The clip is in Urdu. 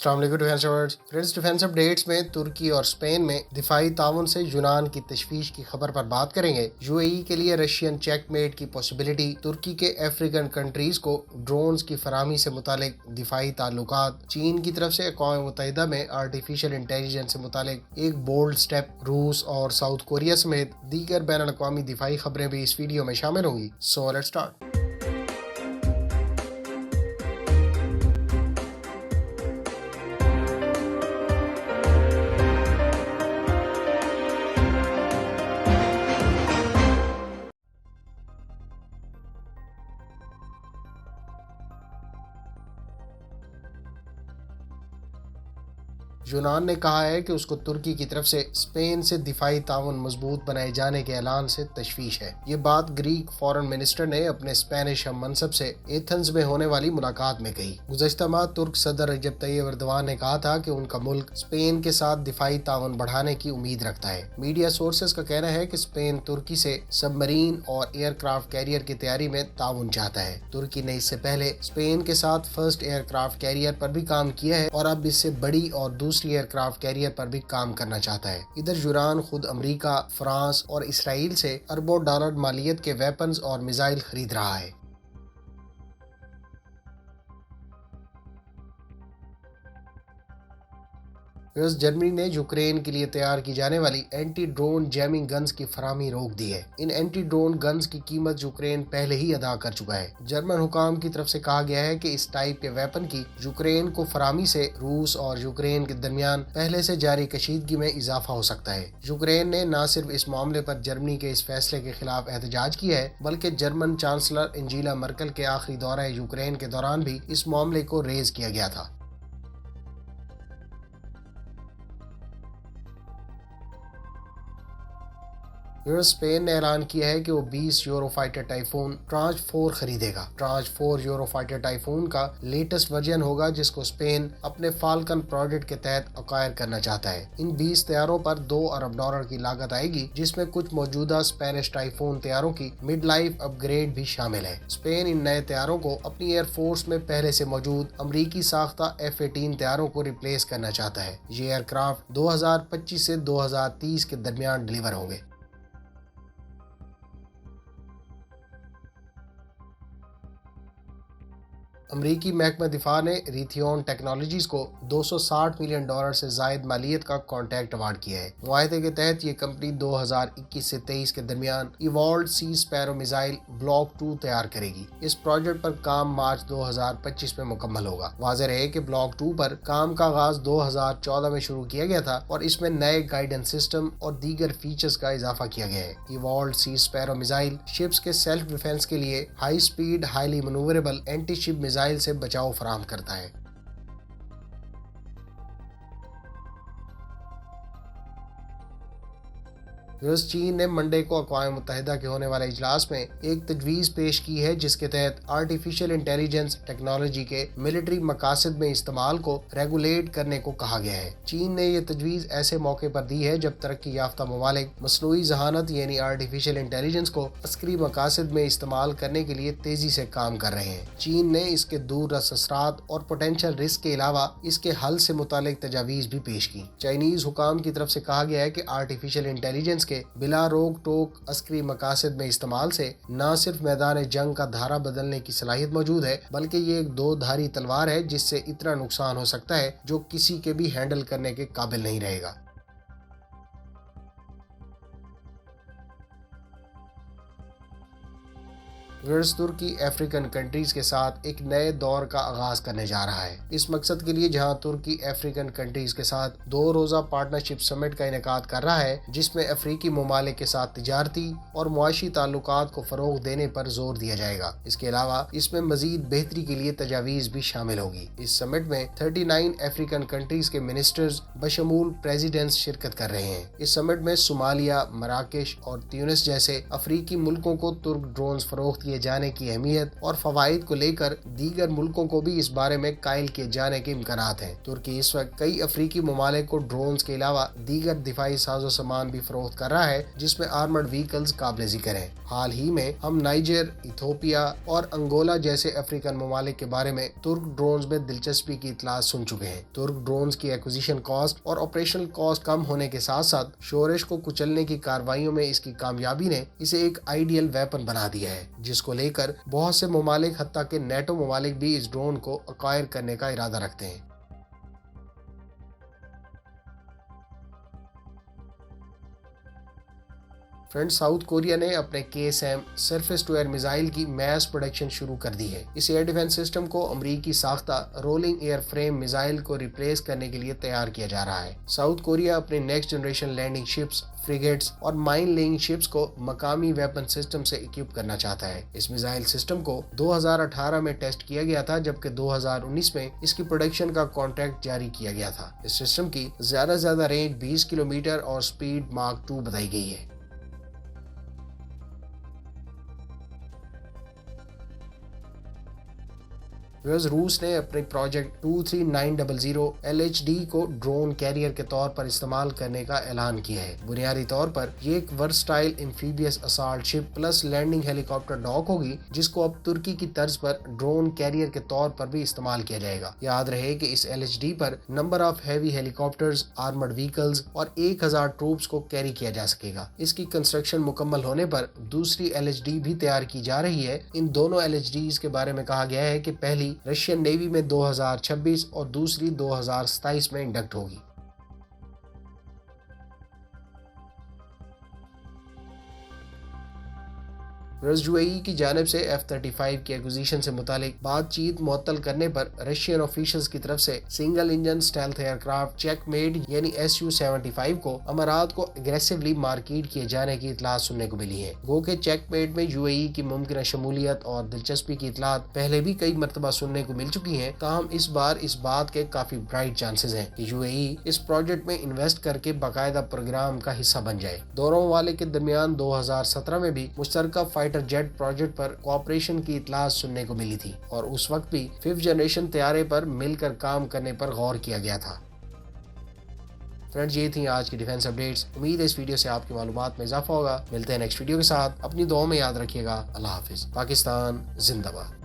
السلام علیکم ڈیفینس اپڈیٹس میں ترکی اور اسپین میں دفاعی تعاون سے یونان کی تشویش کی خبر پر بات کریں گے۔ یو اے ای کے لیے رشین چیک میٹ کی پاسبلٹی، ترکی کے افریقن کنٹریز کو ڈرونز کی فراہمی سے متعلق دفاعی تعلقات، چین کی طرف سے اقوام متحدہ میں آرٹیفیشل انٹیلیجنس سے متعلق ایک بولڈ سٹیپ، روس اور ساؤتھ کوریا سمیت دیگر بین الاقوامی دفاعی خبریں بھی اس ویڈیو میں شامل ہوں گی۔ So let's start. یونان نے کہا ہے کہ اس کو ترکی کی طرف سے اسپین سے دفاعی تعاون مضبوط بنائے جانے کے اعلان سے تشویش ہے۔ یہ بات گریک فارن منسٹر نے اپنے اسپینش ہم منصب سے ایتھنز میں ہونے والی ملاقات میں کہی۔ گزشتہ ماہ ترک صدر رجب طیب ایردوان نے کہا تھا کہ ان کا ملک اسپین کے ساتھ دفاعی تعاون بڑھانے کی امید رکھتا ہے۔ میڈیا سورسز کا کہنا ہے کہ اسپین ترکی سے سب مرین اور ایئر کرافٹ کیریئر کی تیاری میں تعاون چاہتا ہے۔ ترکی نے اس سے پہلے اسپین کے ساتھ فرسٹ ایئر کرافٹ کیریئر پر بھی کام کیا ہے اور اب اس سے بڑی اور دوسری ایئر کرافٹ کیریئر پر بھی کام کرنا چاہتا ہے۔ ادھر یونان خود امریکہ، فرانس اور اسرائیل سے اربوں ڈالر مالیت کے ویپنز اور میزائل خرید رہا ہے۔ جرمنی نے یوکرین کے لیے تیار کی جانے والی اینٹی ڈرون جیمنگ گنز کی فراہمی روک دی ہے۔ ان اینٹی ڈرون گنز کی قیمت یوکرین پہلے ہی ادا کر چکا ہے۔ جرمن حکام کی طرف سے کہا گیا ہے کہ اس ٹائپ کے ویپن کی یوکرین کو فراہمی سے روس اور یوکرین کے درمیان پہلے سے جاری کشیدگی میں اضافہ ہو سکتا ہے۔ یوکرین نے نہ صرف اس معاملے پر جرمنی کے اس فیصلے کے خلاف احتجاج کیا ہے، بلکہ جرمن چانسلر انجیلا مرکل کے آخری دورہ یوکرین کے دوران بھی اس معاملے کو ریز کیا گیا تھا۔ اسپین نے اعلان کیا ہے کہ وہ 20 یورو فائٹر ٹائفون ٹرانچ 4 خریدے گا۔ ٹرانچ 4 یورو فائٹر ٹائفون کا لیٹسٹ ورژن ہوگا جس کو اسپین اپنے فالکن پروجیکٹ کے تحت اکوائر کرنا چاہتا ہے۔ ان 20 طیاروں پر $2 ارب کی لاگت آئے گی، جس میں کچھ موجودہ اسپینش ٹائفون طیاروں کی مڈ لائف اپ گریڈ بھی شامل ہے۔ اسپین ان نئے طیاروں کو اپنی ایئر فورس میں پہلے سے موجود امریکی ساختہ F-18 طیاروں کو ریپلیس کرنا چاہتا ہے۔ یہ ایئر کرافٹ 2025 سے 2030 کے درمیان ڈیلیور ہوں گے۔ امریکی محکمہ دفاع نے ریتھیون ٹیکنالوجیز کو $260 ملین سے زائد مالیت کا کانٹریکٹ ایوارڈ کیا ہے۔ معاہدے کے تحت یہ کمپنی 2021 سے 23 کے درمیان ایوالڈ سی اسپیرو میزائل بلاک 2 تیار کرے گی۔ اس پروجیکٹ پر کام مارچ 2025 میں مکمل ہوگا۔ واضح رہے کہ بلاک 2 پر کام کا آغاز 2014 میں شروع کیا گیا تھا اور اس میں نئے گائیڈنس سسٹم اور دیگر فیچرز کا اضافہ کیا گیا ہے۔ ایوالڈ سی اسپیرو میزائل شپس کے سیلف ڈیفنس کے لیے ہائی سپیڈ، ہائیلی مینووریبل اینٹی شپ میزائل سے بچاؤ فراہم کرتا ہے۔ چین نے منڈے کو اقوام متحدہ کے ہونے والے اجلاس میں ایک تجویز پیش کی ہے جس کے تحت آرٹیفیشل انٹیلیجنس ٹیکنالوجی کے ملٹری مقاصد میں استعمال کو ریگولیٹ کرنے کو کہا گیا ہے۔ چین نے یہ تجویز ایسے موقع پر دی ہے جب ترقی یافتہ ممالک مصنوعی ذہانت یعنی آرٹیفیشل انٹیلیجنس کو عسکری مقاصد میں استعمال کرنے کے لیے تیزی سے کام کر رہے ہیں۔ چین نے اس کے دور رس اثرات اور پوٹینشل رسک کے علاوہ اس کے حل سے متعلق تجاویز بھی پیش کی۔ چائنیز حکام کی طرف سے کہا گیا ہے کہ آرٹیفیشل انٹیلیجنس کے بلا روک ٹوک عسکری مقاصد میں استعمال سے نہ صرف میدان جنگ کا دھارا بدلنے کی صلاحیت موجود ہے، بلکہ یہ ایک دو دھاری تلوار ہے جس سے اتنا نقصان ہو سکتا ہے جو کسی کے بھی ہینڈل کرنے کے قابل نہیں رہے گا۔ ترکی افریقن کنٹریز کے ساتھ ایک نئے دور کا آغاز کرنے جا رہا ہے۔ اس مقصد کے لیے جہاں ترکی افریقن کنٹریز کے ساتھ 2 روزہ پارٹنرشپ سمٹ کا انعقاد کر رہا ہے جس میں افریقی ممالک کے ساتھ تجارتی اور معاشی تعلقات کو فروغ دینے پر زور دیا جائے گا۔ اس کے علاوہ اس میں مزید بہتری کے لیے تجاویز بھی شامل ہوگی۔ اس سمٹ میں 39 افریقن کنٹریز کے منسٹرز بشمول پریزیڈنٹس شرکت کر رہے ہیں۔ اس سمٹ میں صومالیہ، مراکش اور تیونس جیسے افریقی ملکوں کو ترک ڈرونز فروخت کیے جانے کی اہمیت اور فوائد کو لے کر دیگر ملکوں کو بھی اس بارے میں قائل کیے جانے کے امکانات ہیں۔ ترکی اس وقت کئی افریقی ممالک کو ڈرونز کے علاوہ دیگر دفاعی ساز و سامان بھی فروخت کر رہا ہے، جس میں آرمرڈ وہیکلز قابل ذکر ہیں۔ حال ہی میں ہم نائجر، ایتھوپیا اور انگولا جیسے افریقن ممالک کے بارے میں ترک ڈرونز میں دلچسپی کی اطلاعات سن چکے ہیں۔ ترک ڈرونز کی ایکوزیشن کاسٹ اور آپریشنل کاسٹ کم ہونے کے ساتھ ساتھ شورش کو کچلنے کی کارروائیوں میں اس کی کامیابی نے اسے ایک آئیڈیل ویپن بنا دیا ہے، جس کو لے کر بہت سے ممالک حتیٰ کہ نیٹو ممالک بھی اس ڈرون کو ایکوائر کرنے کا ارادہ رکھتے ہیں۔ فرینڈ، ساؤتھ کوریا نے اپنے KSM surface to air missile کی میس پروڈکشن شروع کر دی ہے۔ اس ایئر ڈیفنس سسٹم کو امریکی ساختہ رولنگ ایئر فریم میزائل کو ریپلیس کرنے کے لیے تیار کیا جا رہا ہے۔ ساؤتھ کوریا اپنے next generation landing ships, frigates اور مائن لینگ شپس کو مقامی ویپن سسٹم سے اکوپ کرنا چاہتا ہے۔ اس میزائل سسٹم کو 2018 میں ٹیسٹ کیا گیا تھا، جبکہ 2019 میں اس کی پروڈکشن کا کانٹریکٹ جاری کیا گیا تھا۔ اس سسٹم کی زیادہ سے زیادہ رینج 20 کلومیٹر اور سپیڈ ماک 2 بتائی گئی ہے۔ روس نے اپنے پروجیکٹ 23900 LHD کو ڈرون کیریئر کے طور پر استعمال کرنے کا اعلان کیا ہے۔ بنیادی طور پر یہ ایک ورسٹائل انفیبیس اسالٹ شپ پلس لینڈنگ ہیلی کاپٹر ڈاک ہوگی، جس کو اب ترکی کی طرز پر ڈرون کیریئر کے طور پر بھی استعمال کیا جائے گا۔ یاد رہے کہ اس LHD per number of heavy Halley copters, armoured vehicles اور 1000 ٹروپس کو کیری کیا جا سکے گا۔ اس کی کنسٹرکشن مکمل ہونے پر دوسری LHD بھی تیار کی جا رہی ہے۔ ان دونوں LHDs کے بارے میں کہا گیا ہے کہ پہلی رشین نیوی میں 2026 اور دوسری 2027 میں انڈکٹ ہوگی۔ UAE کی جانب سے F-35 کی ایکوزیشن سے متعلق بات چیت معطل کرنے پر رشین آفیشلز کی طرف سے single engine stealth aircraft checkmate یعنی Su-75 کو امارات کو اگریسولی مارکیٹ کیے جانے کی اطلاعات سننے کو ملی ہے۔ گو کہ چیک میٹ میں UAE کی ممکنہ شمولیت اور دلچسپی کی اطلاعات پہلے بھی کئی مرتبہ سننے کو مل چکی ہیں، تاہم اس بار اس بات کے کافی برائٹ چانسز ہیں کہ UAE اس پروجیکٹ میں انویسٹ کر کے باقاعدہ پروگرام کا حصہ بن جائے۔ دونوں ممالک کے درمیان 2017 میں بھی مشترکہ فائٹر جیٹ پروجیکٹ پر کوآپریشن کی اطلاعات سننے کو ملی تھی اور اس وقت بھی 5th جنریشن طیارے پر مل کر کام کرنے پر غور کیا گیا تھا۔ فرینڈز، یہ تھیں آج کی ڈیفنس اپڈیٹس۔ امید ہے اس ویڈیو سے آپ کی معلومات میں اضافہ ہوگا۔ ملتے ہیں نیکسٹ ویڈیو کے ساتھ۔ اپنی دعاؤں میں یاد رکھیے گا۔ اللہ حافظ۔ پاکستان زندہ باد۔